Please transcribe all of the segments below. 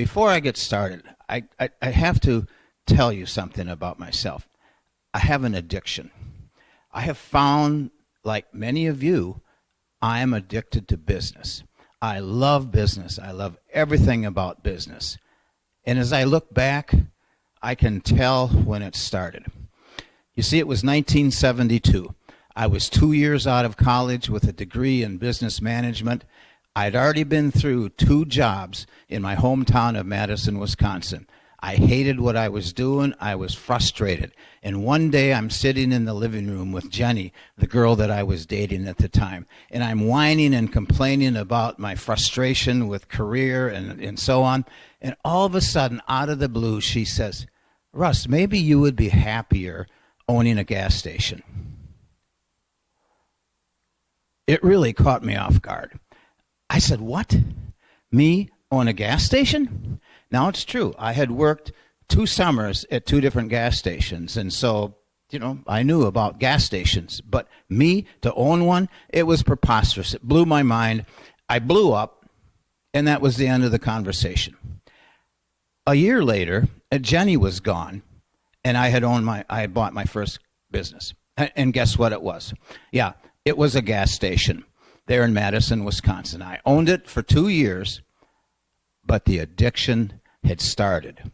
Before I get started, I have to tell you something about myself. I have an addiction. I have found, like many of you, I am addicted to business. I love business. I love everything about business. And as I look back, I can tell when it started. You see, it was 1972. I was 2 years out of college with a degree in business management. I'd already been through 2 jobs in my hometown of Madison, Wisconsin. I hated what I was doing. I was frustrated. And one day I'm sitting in the living room with Jenny, the girl that I was dating at the time, and I'm whining and complaining about my frustration with career and so on. And all of a sudden, out of the blue, she says, "Russ, maybe you would be happier owning a gas station." It really caught me off guard. I said, "What? Me own a gas station?" Now, it's true. I had worked 2 summers at 2 different gas stations, and so, I knew about gas stations. But me to own one, it was preposterous. It blew my mind. I blew up, and that was the end of the conversation. A year later, Jenny was gone, and I had bought my first business. And guess what it was? Yeah, it was a gas station there in Madison, Wisconsin. I owned it for 2 years, but the addiction had started.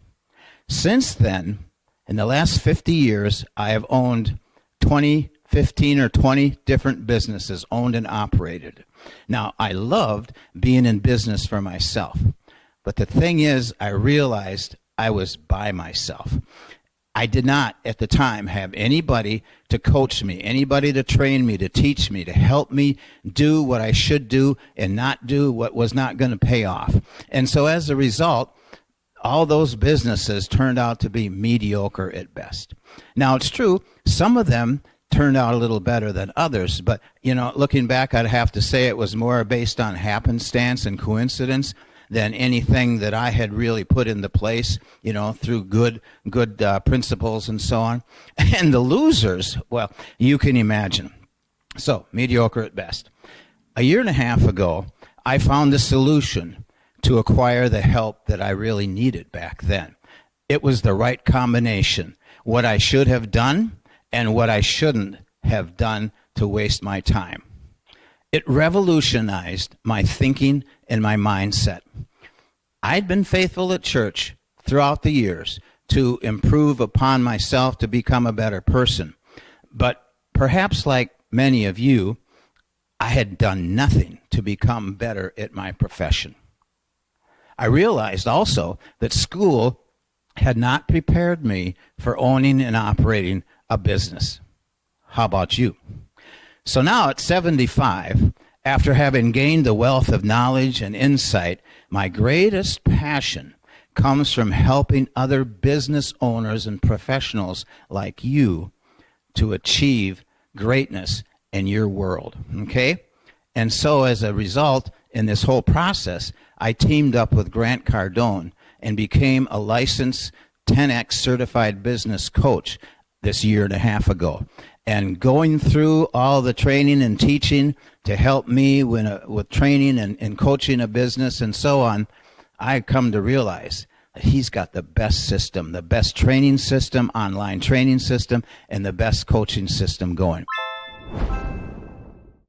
Since then, in the last 50 years, I have owned 15 or 20 different businesses, owned and operated. Now, I loved being in business for myself, but the thing is, I realized I was by myself. I did not, at the time, have anybody to coach me, anybody to train me, to teach me, to help me do what I should do and not do what was not going to pay off. And so as a result, all those businesses turned out to be mediocre at best. Now, it's true, some of them turned out a little better than others, but, looking back, I'd have to say it was more based on happenstance and coincidence than anything that I had really put into place, through good principles and so on. And the losers, well, you can imagine. So, mediocre at best. A year and a half ago, I found a solution to acquire the help that I really needed back then. It was the right combination. What I should have done and what I shouldn't have done to waste my time. It revolutionized my thinking and my mindset. I'd been faithful at church throughout the years to improve upon myself to become a better person. But perhaps like many of you, I had done nothing to become better at my profession. I realized also that school had not prepared me for owning and operating a business. How about you? So now at 75, after having gained the wealth of knowledge and insight, my greatest passion comes from helping other business owners and professionals like you to achieve greatness in your world, okay? And so as a result, in this whole process, I teamed up with Grant Cardone and became a licensed 10X certified business coach this year and a half ago. And going through all the training and teaching to help me with training and coaching a business and so on, I come to realize that he's got the best system, the best training system, online training system, and the best coaching system going.